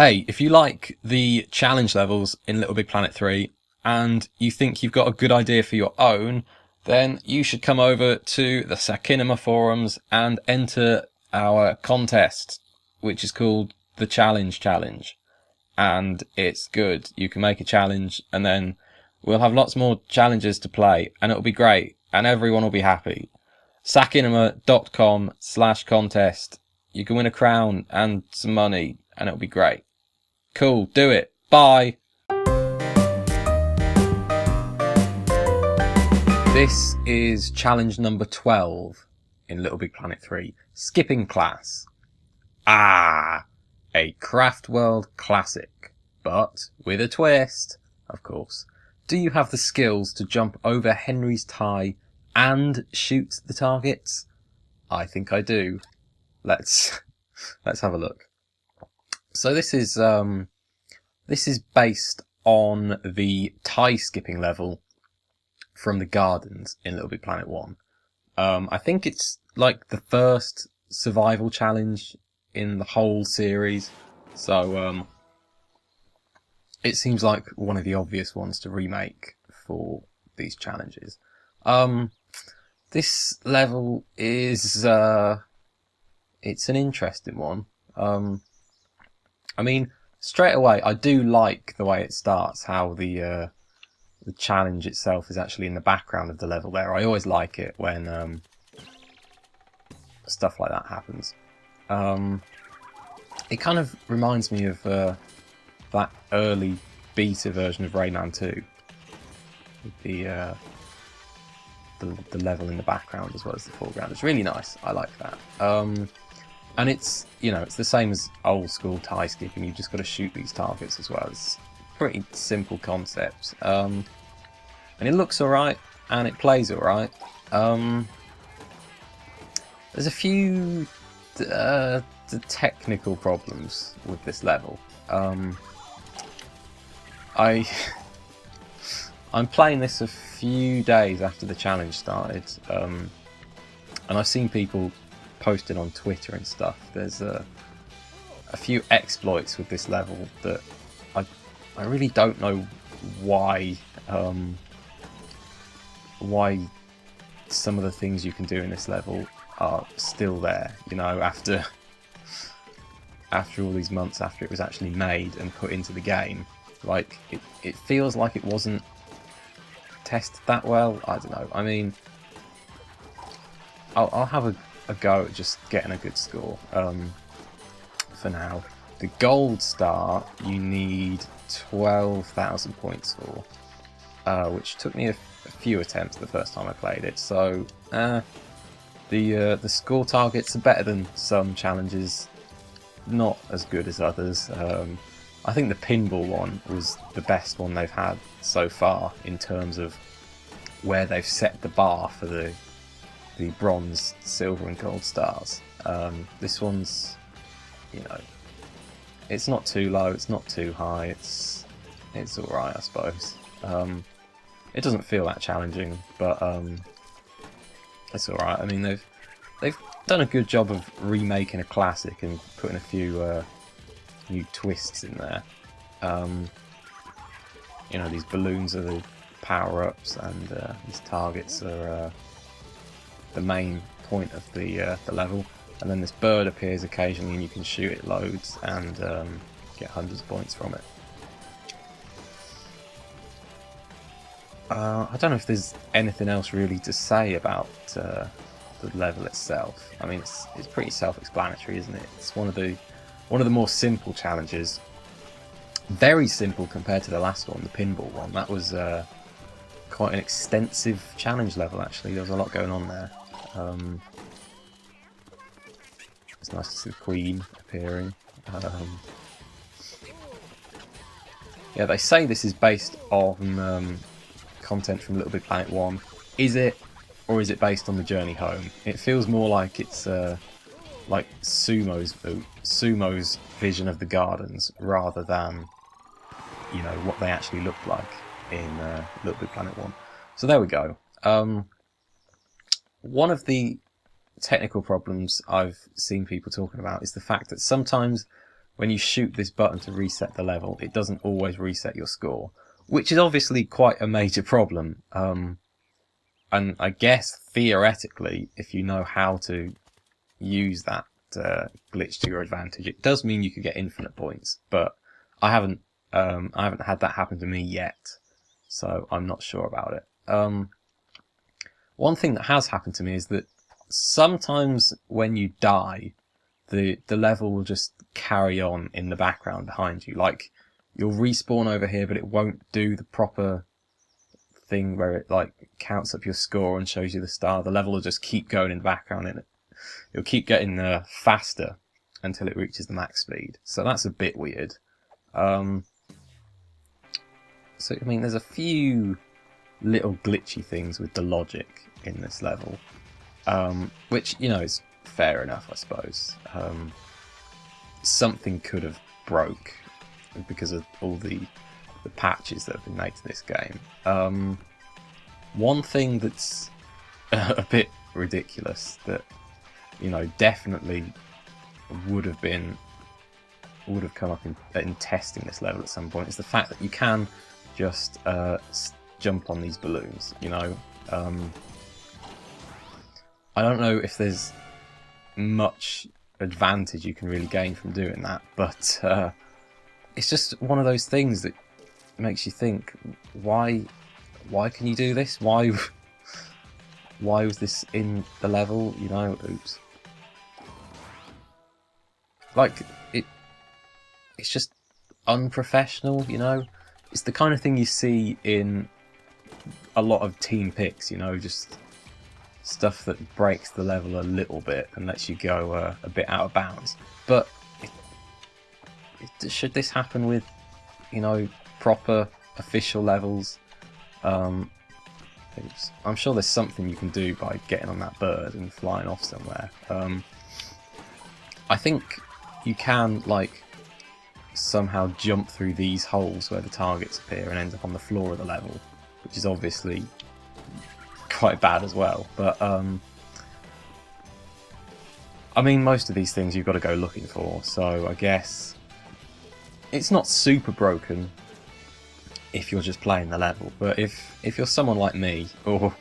Hey, if you like the challenge levels in Little Big Planet 3 and you think you've got a good idea for your own, then you should come over to the Sakinama forums and enter our contest, which is called the Challenge Challenge. And it's good. You can make a challenge and then we'll have lots more challenges to play and it'll be great and everyone will be happy. Sakinama.com/contest. You can win a crown and some money and it'll be great. Cool, do it. Bye. This is challenge number 12 in Little Big Planet 3. Skipping class. A Craft World classic, but with a twist, of course. Do you have the skills to jump over Henry's tie and shoot the targets? I think I do. Let's have a look. So this is based on the tie skipping level from the gardens in Little Big Planet 1. I think it's like the first survival challenge in the whole series, so it seems like one of the obvious ones to remake for these challenges. This level is it's an interesting one. I mean, straight away, I do like the way it starts, how the challenge itself is actually in the background of the level there. I always like it when stuff like that happens. It kind of reminds me of that early beta version of Rayman 2, with the level in the background as well as the foreground. It's really nice. I like that. And it's, you know, it's the same as old school tie skipping. You've just got to shoot these targets as well. It's a pretty simple concept. And it looks alright, and it plays alright. There's a few the technical problems with this level. I'm playing this a few days after the challenge started, and I've seen people posted on Twitter and stuff. There's a few exploits with this level that I really don't know why some of the things you can do in this level are still there, you know, after all these months after it was actually made and put into the game. Like, it feels like it wasn't tested that well. I don't know. I mean, I'll have a go at just getting a good score for now. The gold star you need 12,000 points for, which took me a few attempts the first time I played it. So the score targets are better than some challenges, not as good as others. I think the pinball one was the best one they've had so far in terms of where they've set the bar for the bronze, silver and gold stars. This one's, you know, it's not too low, it's not too high, it's alright, I suppose. It doesn't feel that challenging, but it's alright. I mean, they've done a good job of remaking a classic and putting a few new twists in there. You know, these balloons are the power-ups, and these targets are the main point of the level. And then this bird appears occasionally and you can shoot it loads and get hundreds of points from it. I don't know if there's anything else really to say about the level itself. I mean, it's pretty self-explanatory, isn't it? It's one of the more simple challenges. Very simple compared to the last one, the pinball one. That was quite an extensive challenge level, actually. There was a lot going on there. It's nice to see the Queen appearing. Yeah, they say this is based on content from Little Big Planet 1. Is it, or is it based on the journey home? It feels more like it's like Sumo's vision of the gardens rather than, you know, what they actually looked like in Little Big Planet 1. So there we go. One of the technical problems I've seen people talking about is the fact that sometimes when you shoot this button to reset the level, it doesn't always reset your score, which is obviously quite a major problem. And I guess theoretically, if you know how to use that glitch to your advantage, it does mean you could get infinite points. But I haven't had that happen to me yet, so I'm not sure about it. One thing that has happened to me is that sometimes when you die, the level will just carry on in the background behind you. Like, you'll respawn over here, but it won't do the proper thing where it like counts up your score and shows you the star. The level will just keep going in the background, and it'll keep getting faster until it reaches the max speed. So that's a bit weird. So I mean, there's a few little glitchy things with the logic in this level, which, you know, is fair enough, I suppose. Something could have broke because of all the patches that have been made to this game. One thing that's a bit ridiculous that, you know, definitely would have come up in testing this level at some point is the fact that you can just jump on these balloons, you know. I don't know if there's much advantage you can really gain from doing that, but it's just one of those things that makes you think, why can you do this? Why was this in the level, you know? Oops. Like, it's just unprofessional, you know? It's the kind of thing you see in a lot of team picks, you know, just stuff that breaks the level a little bit and lets you go a bit out of bounds. But should this happen with, you know, proper official levels? I'm sure there's something you can do by getting on that bird and flying off somewhere. I think you can, like, somehow jump through these holes where the targets appear and end up on the floor of the level, which is obviously quite bad as well. But I mean, most of these things you've got to go looking for, so I guess it's not super broken if you're just playing the level. But if you're someone like me, or,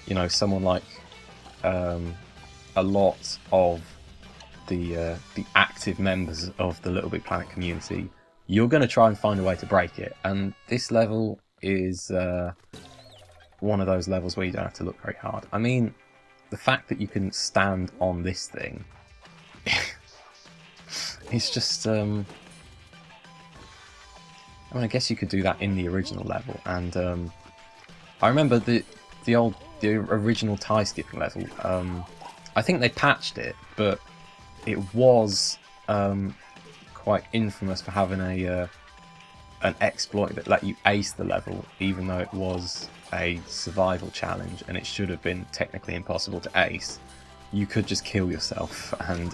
you know, someone like a lot of the active members of the Little Big Planet community, you're going to try and find a way to break it. And this level is one of those levels where you don't have to look very hard. I mean, the fact that you can stand on this thing, it's just... I mean, I guess you could do that in the original level. And I remember the original tie skipping level. I think they patched it, but it was quite infamous for having an exploit that let you ace the level, even though it was a survival challenge and it should have been technically impossible to ace. You could just kill yourself and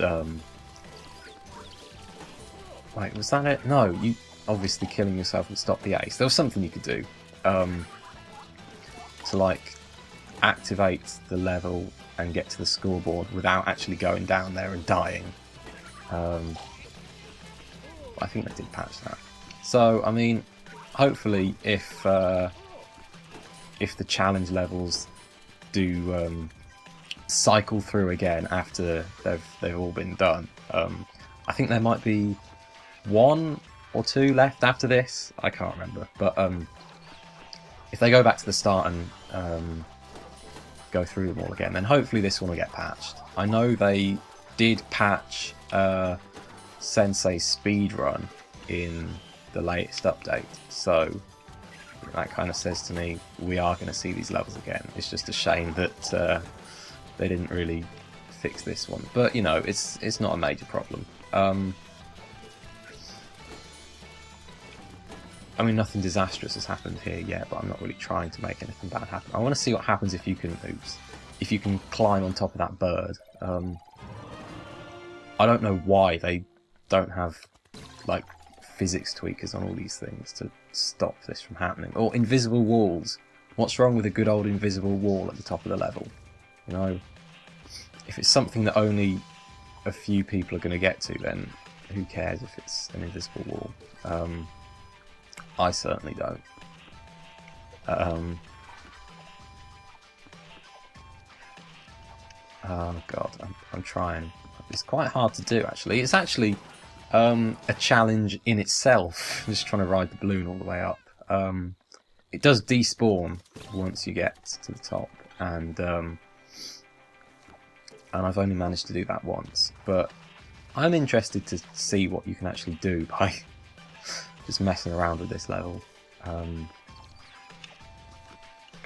wait, was that it? No, you obviously killing yourself would stop the ace. There was something you could do to, like, activate the level and get to the scoreboard without actually going down there and dying. I think they did patch that. So, I mean, hopefully, if the challenge levels do cycle through again after they've all been done, I think there might be 1 or 2 left after this. I can't remember, but if they go back to the start and go through them all again, then hopefully this one will get patched. I know they did patch Sensei's speedrun in the latest update, so that kind of says to me we are going to see these levels again. It's just a shame that they didn't really fix this one, but, you know, it's not a major problem. I mean, nothing disastrous has happened here yet, but I'm not really trying to make anything bad happen. I want to see what happens if you can, if you can climb on top of that bird. I don't know why they don't have, like, physics tweakers on all these things to stop this from happening. Or invisible walls. What's wrong with a good old invisible wall at the top of the level? You know, if it's something that only a few people are going to get to, then who cares if it's an invisible wall? I certainly don't. Oh god, I'm trying. It's quite hard to do, actually. It's actually a challenge in itself, just trying to ride the balloon all the way up. It does despawn once you get to the top, and I've only managed to do that once, but I'm interested to see what you can actually do by just messing around with this level. Oh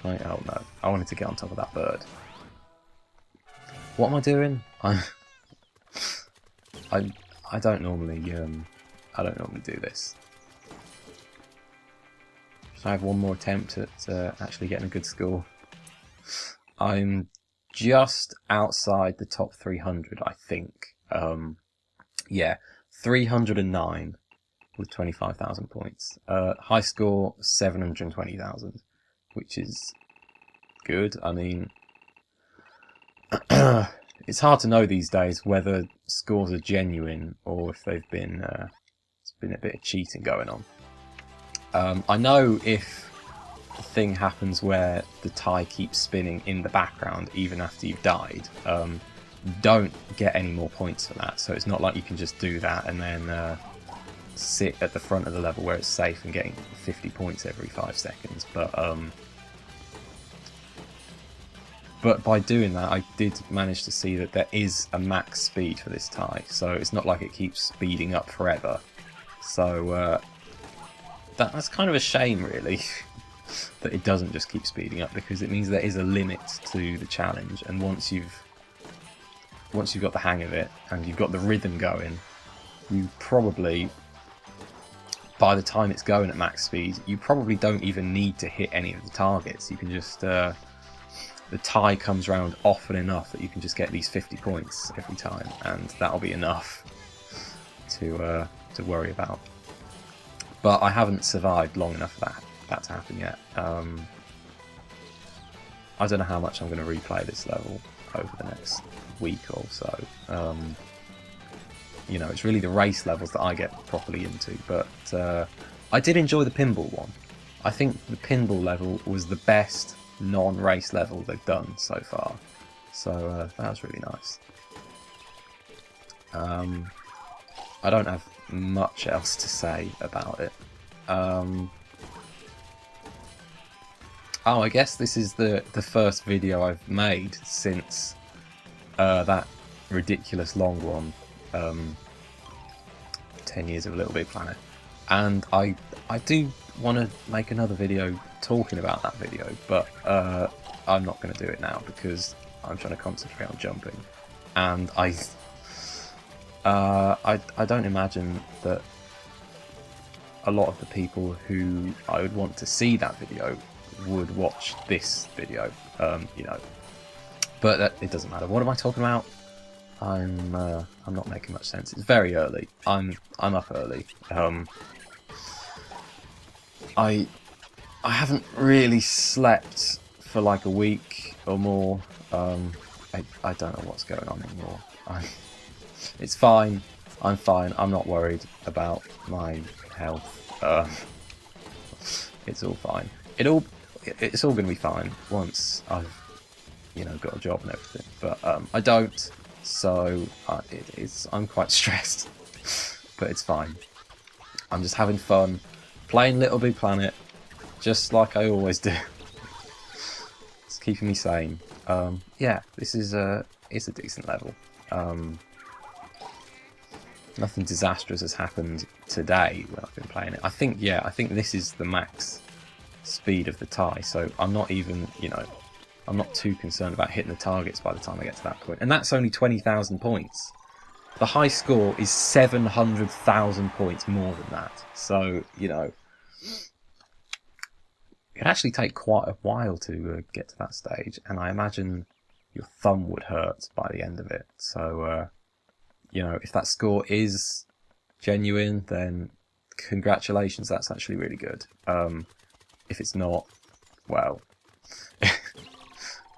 no, I wanted to get on top of that bird. What am I doing? I don't normally do this. Should I have one more attempt at actually getting a good score? I'm just outside the top 300, I think. Yeah, 309 with 25,000 points. High score 720,000, which is good. I mean, it's hard to know these days whether scores are genuine or if they've been it's been a bit of cheating going on. I know if the thing happens where the tie keeps spinning in the background even after you've died, you don't get any more points for that. So it's not like you can just do that and then sit at the front of the level where it's safe and getting 50 points every 5 seconds. But by doing that, I did manage to see that there is a max speed for this tie, so it's not like it keeps speeding up forever. So that's kind of a shame, really, that it doesn't just keep speeding up, because it means there is a limit to the challenge, and once you've got the hang of it and you've got the rhythm going, you probably, by the time it's going at max speed, you probably don't even need to hit any of the targets. You can just the tie comes around often enough that you can just get these 50 points every time, and that'll be enough to worry about. But I haven't survived long enough for that to happen yet. I don't know how much I'm going to replay this level over the next week or so. You know, it's really the race levels that I get properly into, but I did enjoy the pinball one. I think the pinball level was the best non-race level they've done so far, so that was really nice. I don't have much else to say about it. Oh, I guess this is the first video I've made since that ridiculous long one, 10 years of Little Big Planet, and I do want to make another video talking about that video, but I'm not going to do it now because I'm trying to concentrate on jumping, and I don't imagine that a lot of the people who I would want to see that video would watch this video, you know. But it doesn't matter. What am I talking about? I'm not making much sense. It's very early. I'm up early. I haven't really slept for like a week or more. I don't know what's going on anymore. It's fine. I'm fine. I'm not worried about my health. It's all fine. It's all going to be fine once I've, you know, got a job and everything. But I don't, so I'm quite stressed. But it's fine. I'm just having fun, playing Little Big Planet, just like I always do. It's keeping me sane. Yeah, this is it's a decent level. Nothing disastrous has happened today when I've been playing it. I think this is the max speed of the tie, so I'm not even, you know, I'm not too concerned about hitting the targets by the time I get to that point. And that's only 20,000 points. The high score is 700,000 points more than that. So, you know, it'd actually take quite a while to get to that stage, and I imagine your thumb would hurt by the end of it. So, you know, if that score is genuine, then congratulations, that's actually really good. If it's not, well,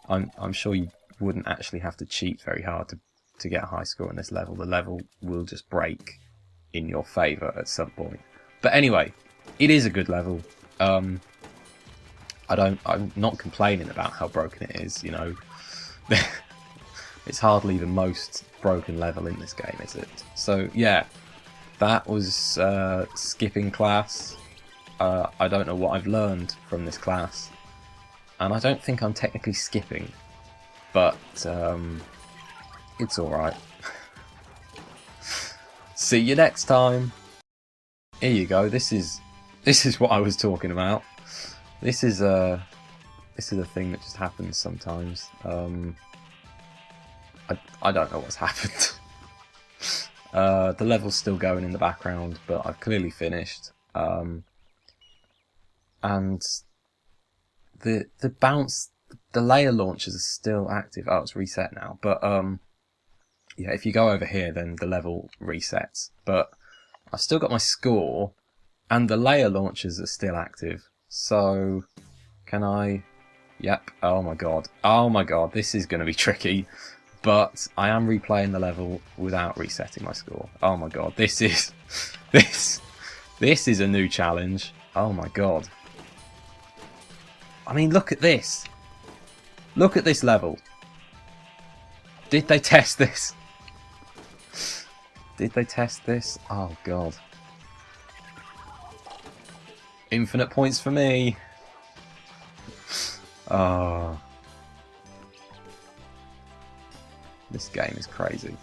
I'm sure you wouldn't actually have to cheat very hard to get a high score on this level. The level will just break in your favour at some point. But anyway, it is a good level. I'm not complaining about how broken it is, you know. It's hardly the most broken level in this game, is it? So yeah, that was skipping class. I don't know what I've learned from this class, and I don't think I'm technically skipping, but it's alright. See you next time. Here you go. This is what I was talking about. This is a thing that just happens sometimes. I don't know what's happened. The level's still going in the background, but I've clearly finished. And the bounce, the layer launchers are still active. Oh, it's reset now. But yeah, if you go over here, then the level resets. But I've still got my score, and the layer launchers are still active. So, can I? Yep. Oh my god. Oh my god. This is going to be tricky. But I am replaying the level without resetting my score. Oh my god. This is this is a new challenge. Oh my god. I mean, look at this. Look at this level. Did they test this? Did they test this? Oh god. Infinite points for me. Oh. This game is crazy.